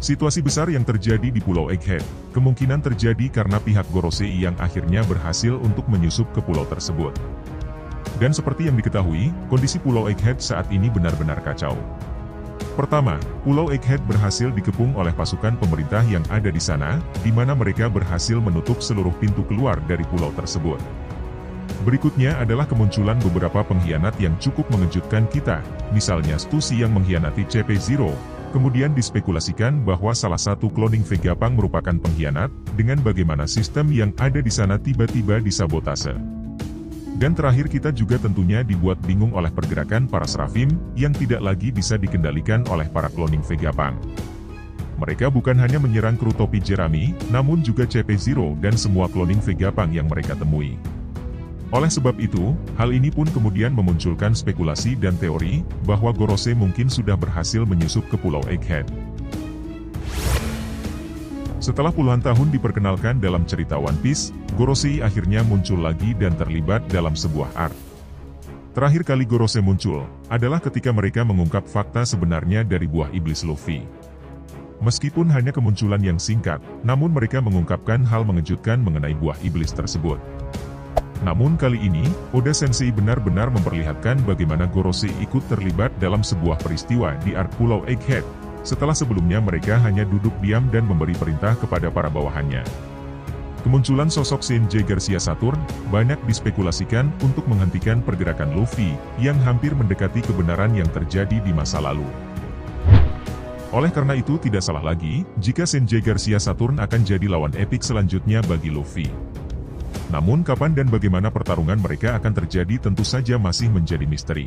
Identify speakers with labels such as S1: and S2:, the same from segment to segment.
S1: Situasi besar yang terjadi di Pulau Egghead, kemungkinan terjadi karena pihak Gorosei yang akhirnya berhasil untuk menyusup ke pulau tersebut. Dan seperti yang diketahui, kondisi Pulau Egghead saat ini benar-benar kacau. Pertama, Pulau Egghead berhasil dikepung oleh pasukan pemerintah yang ada di sana, di mana mereka berhasil menutup seluruh pintu keluar dari pulau tersebut. Berikutnya adalah kemunculan beberapa pengkhianat yang cukup mengejutkan kita, misalnya Stussy yang mengkhianati CP0. Kemudian dispekulasikan bahwa salah satu cloning Vegapunk merupakan pengkhianat, dengan bagaimana sistem yang ada di sana tiba-tiba disabotase. Dan terakhir kita juga tentunya dibuat bingung oleh pergerakan para Seraphim, yang tidak lagi bisa dikendalikan oleh para cloning Vegapunk. Mereka bukan hanya menyerang kru topi Jerami, namun juga CP0 dan semua cloning Vegapunk yang mereka temui. Oleh sebab itu, hal ini pun kemudian memunculkan spekulasi dan teori, bahwa Gorosei mungkin sudah berhasil menyusup ke Pulau Egghead. Setelah puluhan tahun diperkenalkan dalam cerita One Piece, Gorosei akhirnya muncul lagi dan terlibat dalam sebuah arc. Terakhir kali Gorosei muncul, adalah ketika mereka mengungkap fakta sebenarnya dari buah iblis Luffy. Meskipun hanya kemunculan yang singkat, namun mereka mengungkapkan hal mengejutkan mengenai buah iblis tersebut. Namun kali ini, Oda Sensei benar-benar memperlihatkan bagaimana Gorosei ikut terlibat dalam sebuah peristiwa di arc Pulau Egghead, setelah sebelumnya mereka hanya duduk diam dan memberi perintah kepada para bawahannya. Kemunculan sosok Shinji Garcia Saturn, banyak dispekulasikan untuk menghentikan pergerakan Luffy, yang hampir mendekati kebenaran yang terjadi di masa lalu. Oleh karena itu tidak salah lagi, jika Shinji Garcia Saturn akan jadi lawan epik selanjutnya bagi Luffy. Namun kapan dan bagaimana pertarungan mereka akan terjadi tentu saja masih menjadi misteri.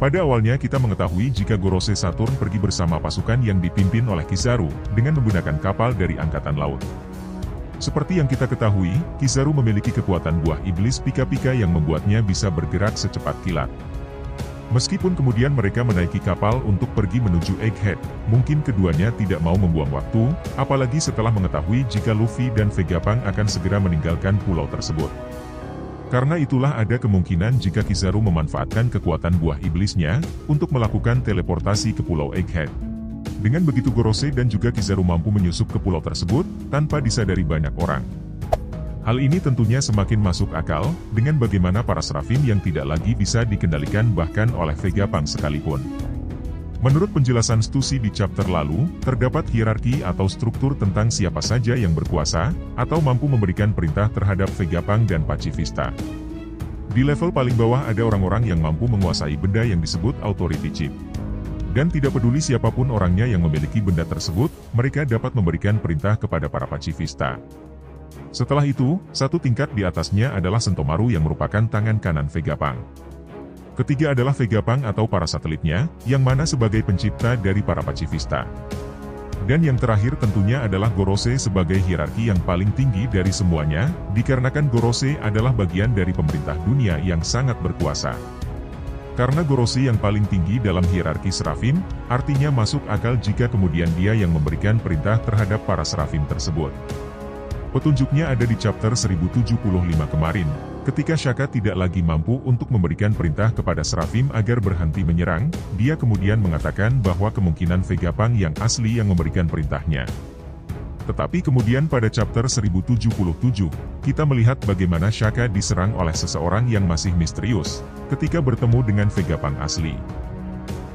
S1: Pada awalnya kita mengetahui jika Gorosei Saturn pergi bersama pasukan yang dipimpin oleh Kizaru, dengan menggunakan kapal dari Angkatan Laut. Seperti yang kita ketahui, Kizaru memiliki kekuatan buah iblis pika-pika yang membuatnya bisa bergerak secepat kilat. Meskipun kemudian mereka menaiki kapal untuk pergi menuju Egghead, mungkin keduanya tidak mau membuang waktu, apalagi setelah mengetahui jika Luffy dan Vegapunk akan segera meninggalkan pulau tersebut. Karena itulah ada kemungkinan jika Kizaru memanfaatkan kekuatan buah iblisnya, untuk melakukan teleportasi ke pulau Egghead. Dengan begitu Gorosei dan juga Kizaru mampu menyusup ke pulau tersebut, tanpa disadari banyak orang. Hal ini tentunya semakin masuk akal, dengan bagaimana para Seraphim yang tidak lagi bisa dikendalikan bahkan oleh Vegapunk sekalipun. Menurut penjelasan Stussy di chapter lalu, terdapat hierarki atau struktur tentang siapa saja yang berkuasa, atau mampu memberikan perintah terhadap Vegapunk dan Pacifista. Di level paling bawah ada orang-orang yang mampu menguasai benda yang disebut Authority Chip. Dan tidak peduli siapapun orangnya yang memiliki benda tersebut, mereka dapat memberikan perintah kepada para Pacifista. Setelah itu, satu tingkat di atasnya adalah Sentomaru yang merupakan tangan kanan Vegapunk. Ketiga adalah Vegapunk atau para satelitnya, yang mana sebagai pencipta dari para Pacifista. Dan yang terakhir tentunya adalah Gorosei sebagai hierarki yang paling tinggi dari semuanya, dikarenakan Gorosei adalah bagian dari pemerintah dunia yang sangat berkuasa. Karena Gorosei yang paling tinggi dalam hierarki Seraphim, artinya masuk akal jika kemudian dia yang memberikan perintah terhadap para Seraphim tersebut. Petunjuknya ada di chapter 1075 kemarin, ketika Shaka tidak lagi mampu untuk memberikan perintah kepada Seraphim agar berhenti menyerang, dia kemudian mengatakan bahwa kemungkinan Vegapunk yang asli yang memberikan perintahnya. Tetapi kemudian pada chapter 1077, kita melihat bagaimana Shaka diserang oleh seseorang yang masih misterius, ketika bertemu dengan Vegapunk asli.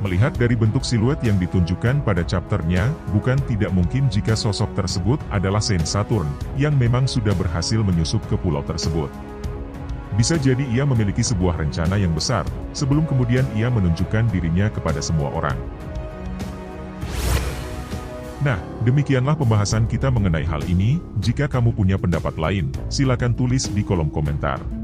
S1: Melihat dari bentuk siluet yang ditunjukkan pada chapternya, bukan tidak mungkin jika sosok tersebut adalah Saint Saturn, yang memang sudah berhasil menyusup ke pulau tersebut. Bisa jadi ia memiliki sebuah rencana yang besar, sebelum kemudian ia menunjukkan dirinya kepada semua orang. Nah, demikianlah pembahasan kita mengenai hal ini. Jika kamu punya pendapat lain, silakan tulis di kolom komentar.